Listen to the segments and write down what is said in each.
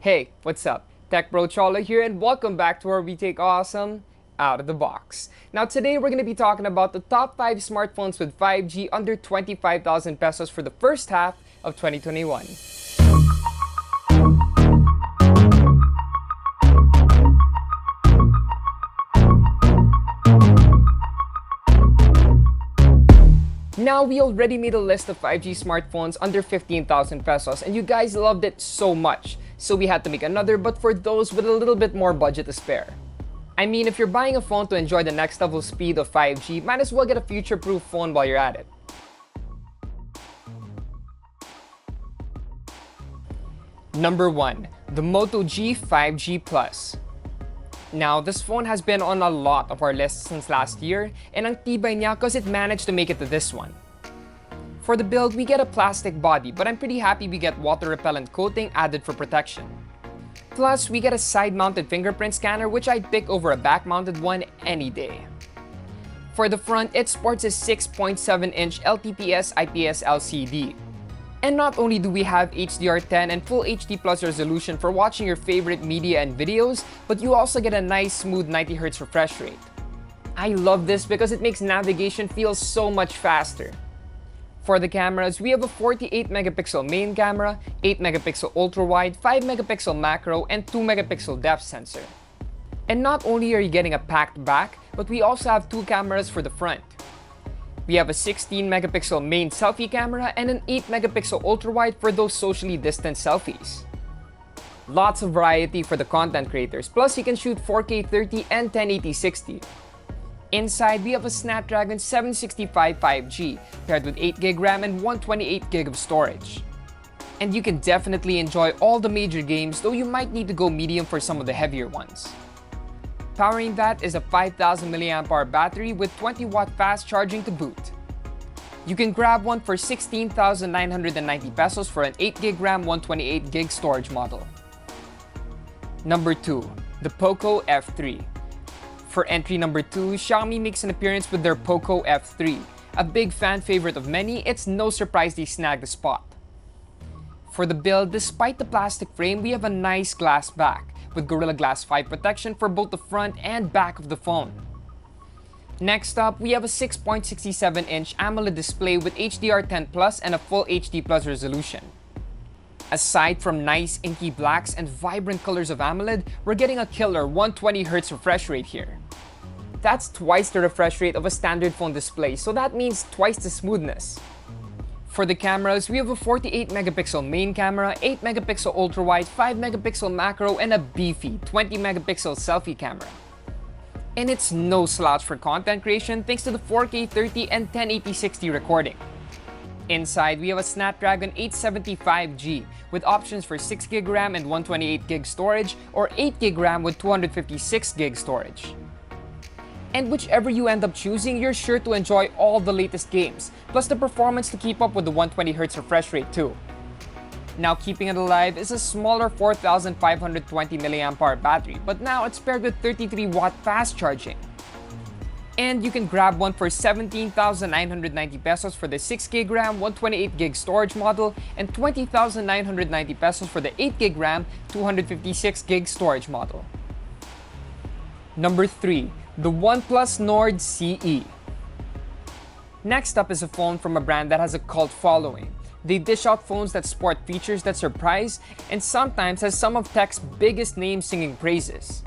Hey, what's up? Tech Bro Cholo here, and welcome back to where we take awesome out of the box. Now today we're going to be talking about the top 5 smartphones with 5G under 25,000 pesos for the first half of 2021. Now, we already made a list of 5G smartphones under 15,000 pesos and you guys loved it so much. So we had to make another, but for those with a little bit more budget to spare. I mean, if you're buying a phone to enjoy the next level speed of 5G, might as well get a future-proof phone while you're at it. Number 1. The Moto G 5G Plus. Now, this phone has been on a lot of our lists since last year, and ang tibay niya cause it managed to make it to this one. For the build, we get a plastic body, but I'm pretty happy we get water-repellent coating added for protection. Plus, we get a side-mounted fingerprint scanner, which I'd pick over a back-mounted one any day. For the front, it sports a 6.7-inch LTPS IPS LCD. And not only do we have HDR10 and Full HD Plus resolution for watching your favorite media and videos, but you also get a nice smooth 90Hz refresh rate. I love this because it makes navigation feel so much faster. For the cameras, we have a 48-megapixel main camera, 8-megapixel ultra-wide, 5-megapixel macro, and 2-megapixel depth sensor. And not only are you getting a packed back, but we also have 2 cameras for the front. We have a 16-megapixel main selfie camera and an 8-megapixel ultra-wide for those socially distant selfies. Lots of variety for the content creators, plus you can shoot 4K 30 and 1080 60. Inside, we have a Snapdragon 765 5G paired with 8GB RAM and 128GB of storage. And you can definitely enjoy all the major games, though you might need to go medium for some of the heavier ones. Powering that is a 5,000 mAh battery with 20-watt fast charging to boot. You can grab one for 16,990 pesos for an 8GB RAM 128GB storage model. Number 2. The Poco F3. For entry number 2, Xiaomi makes an appearance with their Poco F3. A big fan favorite of many, it's no surprise they snagged the spot. For the build, despite the plastic frame, we have a nice glass back with Gorilla Glass 5 protection for both the front and back of the phone. Next up, we have a 6.67-inch AMOLED display with HDR10 Plus and a Full HD Plus resolution. Aside from nice inky blacks and vibrant colors of AMOLED, we're getting a killer 120Hz refresh rate here. That's twice the refresh rate of a standard phone display, so that means twice the smoothness. For the cameras, we have a 48-megapixel main camera, 8-megapixel ultra-wide, 5-megapixel macro, and a beefy 20-megapixel selfie camera. And it's no slouch for content creation thanks to the 4K 30 and 1080 60 recording. Inside, we have a Snapdragon 875G with options for 6GB RAM and 128GB storage or 8GB RAM with 256GB storage. And whichever you end up choosing, you're sure to enjoy all the latest games, plus the performance to keep up with the 120Hz refresh rate too. Now, keeping it alive is a smaller 4,520 mAh battery, but now it's paired with 33-watt fast charging. And you can grab one for 17,990 pesos for the 6GB RAM 128GB storage model and 20,990 pesos for the 8GB RAM 256GB storage model. Number 3. The OnePlus Nord CE. Next up is a phone from a brand that has a cult following. They dish out phones that sport features that surprise and sometimes has some of tech's biggest names singing praises.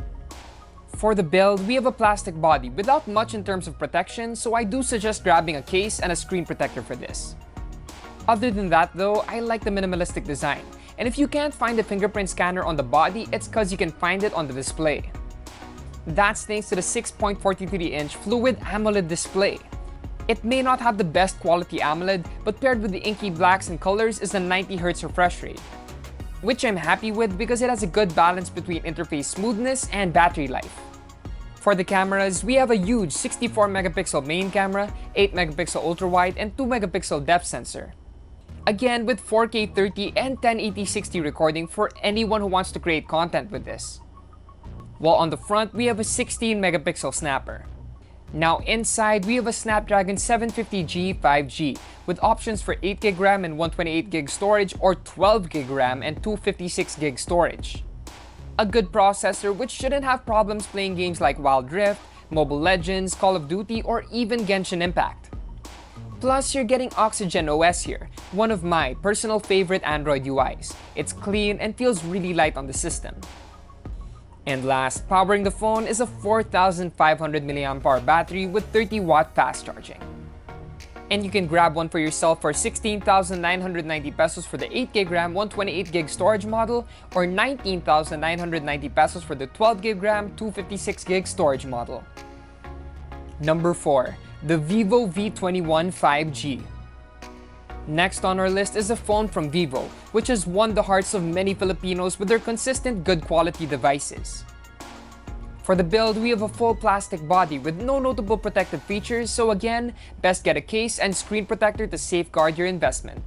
For the build, we have a plastic body without much in terms of protection, so I do suggest grabbing a case and a screen protector for this. Other than that though, I like the minimalistic design, and if you can't find the fingerprint scanner on the body, it's cause you can find it on the display. That's thanks to the 6.43-inch Fluid AMOLED display. It may not have the best quality AMOLED, but paired with the inky blacks and colors is a 90Hz refresh rate, which I'm happy with because it has a good balance between interface smoothness and battery life. For the cameras, we have a huge 64-megapixel main camera, 8-megapixel ultra-wide, and 2-megapixel depth sensor. Again, with 4K 30 and 1080 60 recording for anyone who wants to create content with this. While on the front, we have a 16-megapixel snapper. Now inside, we have a Snapdragon 750G 5G with options for 8GB RAM and 128GB storage or 12GB RAM and 256GB storage. a good processor which shouldn't have problems playing games like Wild Rift, Mobile Legends, Call of Duty, or even Genshin Impact. Plus, you're getting Oxygen OS here, one of my personal favorite Android UIs. It's clean and feels really light on the system. And last, powering the phone is a 4,500 mAh battery with 30-watt fast charging. And you can grab one for yourself for 16,990 pesos for the 8GB RAM 128GB storage model or 19,990 pesos for the 12GB RAM 256GB storage model. Number 4. The Vivo V21 5G. Next on our list is a phone from Vivo, which has won the hearts of many Filipinos with their consistent good quality devices. For the build, we have a full plastic body with no notable protective features, so again, best get a case and screen protector to safeguard your investment.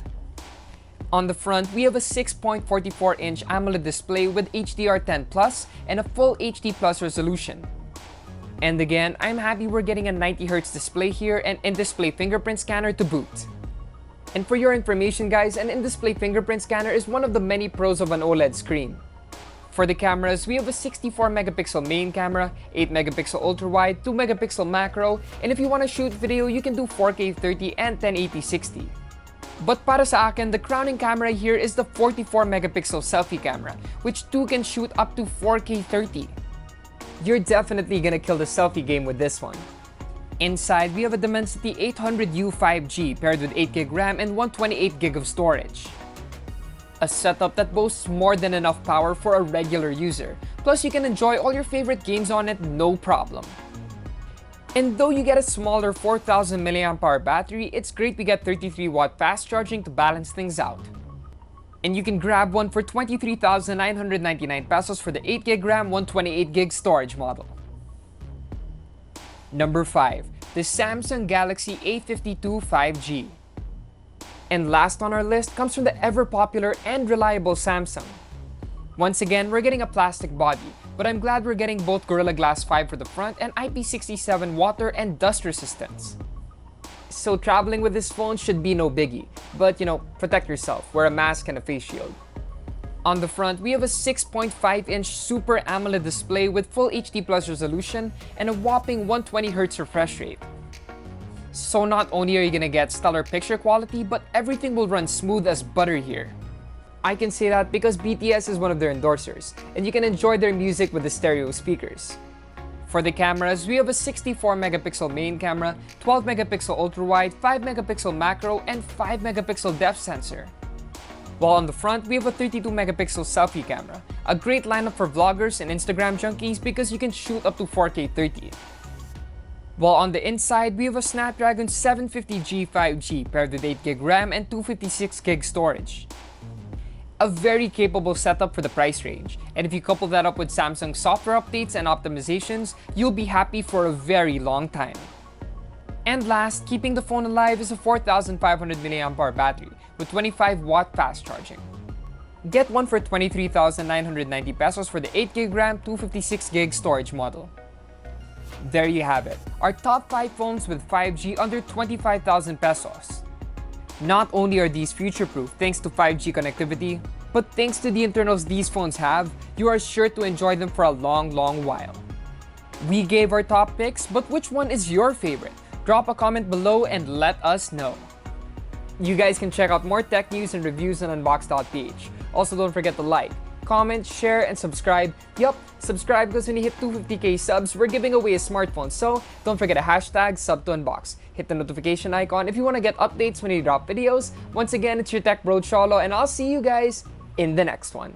On the front, we have a 6.44-inch AMOLED display with HDR10 Plus and a full HD Plus resolution. And again, I'm happy we're getting a 90Hz display here and in-display fingerprint scanner to boot. And for your information guys, an in-display fingerprint scanner is one of the many pros of an OLED screen. For the cameras, we have a 64-megapixel main camera, 8-megapixel ultra-wide, 2-megapixel macro, and if you want to shoot video, you can do 4K 30 and 1080-60. But para sa akin, the crowning camera here is the 44-megapixel selfie camera, which too can shoot up to 4K 30. You're definitely gonna kill the selfie game with this one. Inside, we have a Dimensity 800U 5G paired with 8GB RAM and 128GB of storage. A setup that boasts more than enough power for a regular user, plus you can enjoy all your favorite games on it no problem. And though you get a smaller 4,000 mAh battery, it's great we get 33-watt fast charging to balance things out. And you can grab one for 23,999 pesos for the 8GB RAM 128GB storage model. Number 5. The Samsung Galaxy A52 5G. And last on our list comes from the ever-popular and reliable Samsung. Once again, we're getting a plastic body, but I'm glad we're getting both Gorilla Glass 5 for the front and IP67 water and dust resistance. So traveling with this phone should be no biggie, but protect yourself, wear a mask and a face shield. On the front, we have a 6.5-inch Super AMOLED display with full HD Plus resolution and a whopping 120Hz refresh rate. So not only are you gonna get stellar picture quality, but everything will run smooth as butter here. I can say that because BTS is one of their endorsers, and you can enjoy their music with the stereo speakers. For the cameras, we have a 64-megapixel main camera, 12-megapixel ultra-wide, 5-megapixel macro, and 5-megapixel depth sensor. While on the front, we have a 32-megapixel selfie camera, a great lineup for vloggers and Instagram junkies because you can shoot up to 4K 30. While on the inside, we have a Snapdragon 750G 5G paired with 8GB RAM and 256GB storage. A very capable setup for the price range, and if you couple that up with Samsung's software updates and optimizations, you'll be happy for a very long time. And last, keeping the phone alive is a 4,500 mAh battery with 25-watt fast charging. Get one for 23,990 pesos for the 8GB RAM 256GB storage model. There you have it, our top 5 phones with 5G under 25,000 pesos. Not only are these future-proof thanks to 5G connectivity, but thanks to the internals these phones have, you are sure to enjoy them for a long while. We gave our top picks, but which one is your favorite? Drop a comment below and let us know. You guys can check out more tech news and reviews on Unbox.ph. Also, don't forget to like, comment, share, and subscribe. Yup, subscribe because when you hit 250k subs, we're giving away a smartphone. So don't forget to hashtag #SubToUnbox. Hit the notification icon if you want to get updates when we drop videos. Once again, it's your tech bro Cholo, and I'll see you guys in the next one.